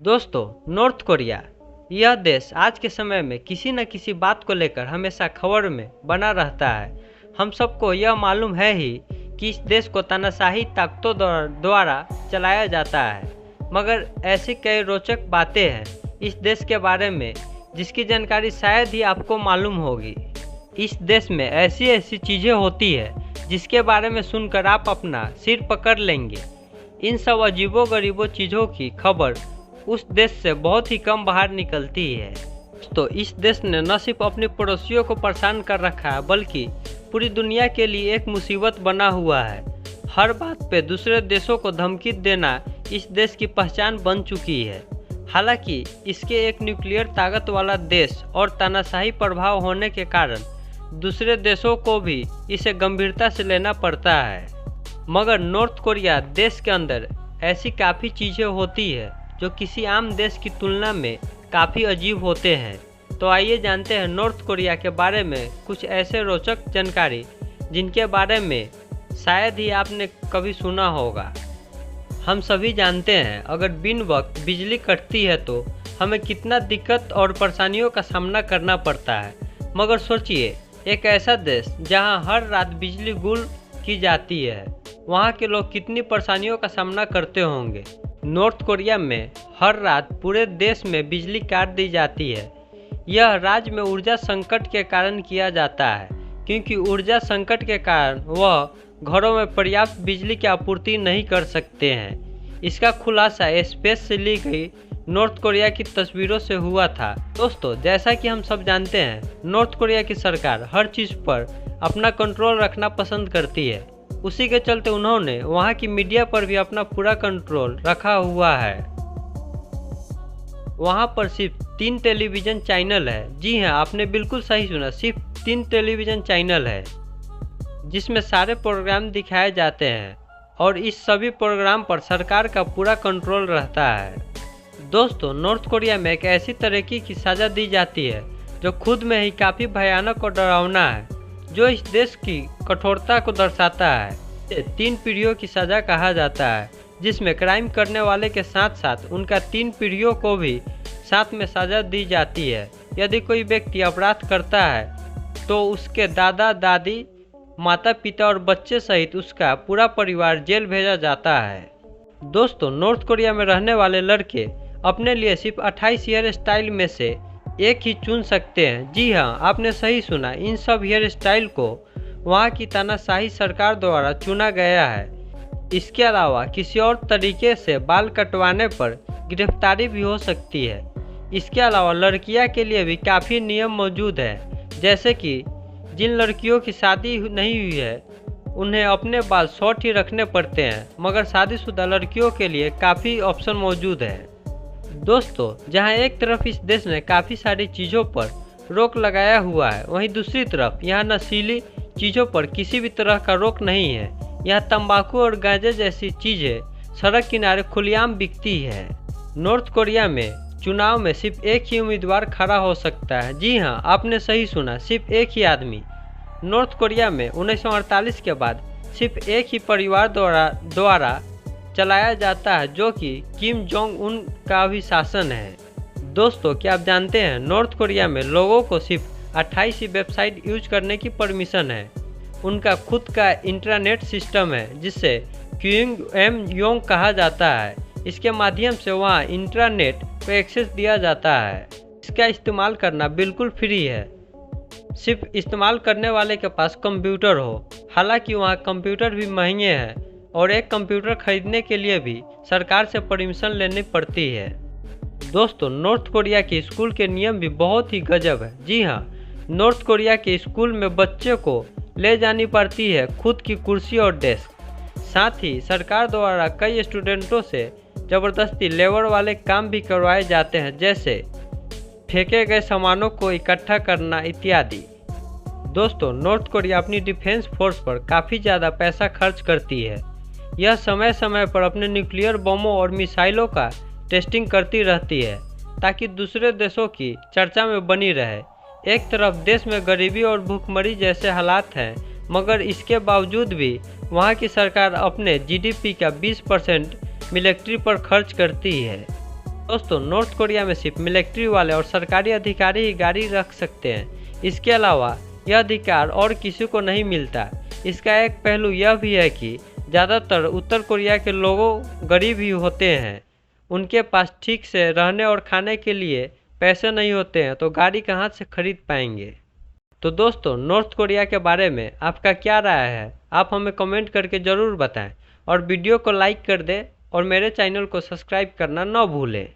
दोस्तों, north Korea यह देश आज के समय में किसी न किसी बात को लेकर हमेशा खबर में बना रहता है। हम सबको यह मालूम है ही कि इस देश को तानाशाही ताकतों द्वारा चलाया जाता है, मगर ऐसी कई रोचक बातें हैं इस देश के बारे में जिसकी जानकारी शायद ही आपको मालूम होगी। इस देश में ऐसी ऐसी चीज़ें होती है जिसके बारे में सुनकर आप अपना सिर पकड़ लेंगे। इन सब अजीबो-गरीबो चीज़ों की खबर उस देश से बहुत ही कम बाहर निकलती है। तो इस देश ने न सिर्फ अपने पड़ोसियों को परेशान कर रखा है, बल्कि पूरी दुनिया के लिए एक मुसीबत बना हुआ है। हर बात पे दूसरे देशों को धमकी देना इस देश की पहचान बन चुकी है। हालांकि इसके एक न्यूक्लियर ताकत वाला देश और तानाशाही प्रभाव होने के कारण दूसरे देशों को भी इसे गंभीरता से लेना पड़ता है। मगर नॉर्थ कोरिया देश के अंदर ऐसी काफ़ी चीज़ें होती है जो किसी आम देश की तुलना में काफ़ी अजीब होते हैं। तो आइए जानते हैं नॉर्थ कोरिया के बारे में कुछ ऐसे रोचक जानकारी जिनके बारे में शायद ही आपने कभी सुना होगा। हम सभी जानते हैं अगर बिन वक्त बिजली कटती है तो हमें कितना दिक्कत और परेशानियों का सामना करना पड़ता है। मगर सोचिए, एक ऐसा देश जहां हर रात बिजली गुल की जाती है, वहां के लोग कितनी परेशानियों का सामना करते होंगे। नॉर्थ कोरिया में हर रात पूरे देश में बिजली काट दी जाती है। यह राज्य में ऊर्जा संकट के कारण किया जाता है, क्योंकि ऊर्जा संकट के कारण वह घरों में पर्याप्त बिजली की आपूर्ति नहीं कर सकते हैं। इसका खुलासा स्पेस से ली गई नॉर्थ कोरिया की तस्वीरों से हुआ था। दोस्तों, जैसा कि हम सब जानते हैं, नॉर्थ कोरिया की सरकार हर चीज़ पर अपना कंट्रोल रखना पसंद करती है। उसी के चलते उन्होंने वहां की मीडिया पर भी अपना पूरा कंट्रोल रखा हुआ है। वहां पर सिर्फ 3 टेलीविज़न चैनल है। जी हां, आपने बिल्कुल सही सुना, सिर्फ 3 टेलीविज़न चैनल है जिसमें सारे प्रोग्राम दिखाए जाते हैं और इस सभी प्रोग्राम पर सरकार का पूरा कंट्रोल रहता है। दोस्तों, नॉर्थ कोरिया में एक ऐसी तरीके की सज़ा दी जाती है जो खुद में ही काफ़ी भयानक और डरावना है, जो इस देश की कठोरता को दर्शाता है। इसे 3 पीढ़ियों की सज़ा कहा जाता है, जिसमें क्राइम करने वाले के साथ साथ उनका 3 पीढ़ियों को भी साथ में सज़ा दी जाती है। यदि कोई व्यक्ति अपराध करता है तो उसके दादा दादी, माता पिता और बच्चे सहित उसका पूरा परिवार जेल भेजा जाता है। दोस्तों, नॉर्थ कोरिया में रहने वाले लड़के अपने लिए सिर्फ 28 हेयर स्टाइल में से एक ही चुन सकते हैं। जी हाँ, आपने सही सुना, इन सब हेयर स्टाइल को वहाँ की तानाशाही सरकार द्वारा चुना गया है। इसके अलावा किसी और तरीके से बाल कटवाने पर गिरफ्तारी भी हो सकती है। इसके अलावा लड़कियाँ के लिए भी काफ़ी नियम मौजूद है, जैसे कि जिन लड़कियों की शादी नहीं हुई है उन्हें अपने बाल शॉर्ट ही रखने पड़ते हैं, मगर शादीशुदा लड़कियों के लिए काफ़ी ऑप्शन मौजूद है। दोस्तों, जहां एक तरफ इस देश ने काफ़ी सारी चीज़ों पर रोक लगाया हुआ है, वहीं दूसरी तरफ यहां नशीली चीज़ों पर किसी भी तरह का रोक नहीं है। यहां तंबाकू और गांजे जैसी चीज़ें सड़क किनारे खुलेआम बिकती है। नॉर्थ कोरिया में चुनाव में सिर्फ एक ही उम्मीदवार खड़ा हो सकता है। जी हाँ, आपने सही सुना, सिर्फ एक ही आदमी। नॉर्थ कोरिया में 1948 के बाद सिर्फ एक ही परिवार द्वारा चलाया जाता है, जो कि किम जोंग उन का भी शासन है। दोस्तों, क्या आप जानते हैं नॉर्थ कोरिया में लोगों को सिर्फ 28 ही वेबसाइट यूज करने की परमिशन है। उनका खुद का इंटरनेट सिस्टम है जिसे क्यूएम कहा जाता है। इसके माध्यम से वहाँ इंटरनेट को एक्सेस दिया जाता है। इसका इस्तेमाल करना बिल्कुल फ्री है, सिर्फ इस्तेमाल करने वाले के पास कंप्यूटर हो। हालांकि वहाँ कंप्यूटर भी महंगे हैं और एक कंप्यूटर खरीदने के लिए भी सरकार से परमिशन लेनी पड़ती है। दोस्तों, नॉर्थ कोरिया के स्कूल के नियम भी बहुत ही गजब है। जी हाँ, नॉर्थ कोरिया के स्कूल में बच्चे को ले जानी पड़ती है खुद की कुर्सी और डेस्क। साथ ही सरकार द्वारा कई स्टूडेंटों से ज़बरदस्ती लेबर वाले काम भी करवाए जाते हैं, जैसे फेंके गए सामानों को इकट्ठा करना इत्यादि। दोस्तों, नॉर्थ कोरिया अपनी डिफेंस फोर्स पर काफ़ी ज़्यादा पैसा खर्च करती है। यह समय समय पर अपने न्यूक्लियर बमों और मिसाइलों का टेस्टिंग करती रहती है ताकि दूसरे देशों की चर्चा में बनी रहे। एक तरफ देश में गरीबी और भूखमरी जैसे हालात हैं, मगर इसके बावजूद भी वहाँ की सरकार अपने जीडीपी का 20% मिलिट्री पर खर्च करती है। दोस्तों नॉर्थ कोरिया में सिर्फ मिलिट्री वाले और सरकारी अधिकारी ही गाड़ी रख सकते हैं। इसके अलावा यह अधिकार और किसी को नहीं मिलता। इसका एक पहलू यह भी है कि ज़्यादातर उत्तर कोरिया के लोगों गरीब ही होते हैं। उनके पास ठीक से रहने और खाने के लिए पैसे नहीं होते हैं, तो गाड़ी कहाँ से खरीद पाएंगे। तो दोस्तों नॉर्थ कोरिया के बारे में आपका क्या राय है, आप हमें कमेंट करके ज़रूर बताएं और वीडियो को लाइक कर दें और मेरे चैनल को सब्सक्राइब करना न भूलें।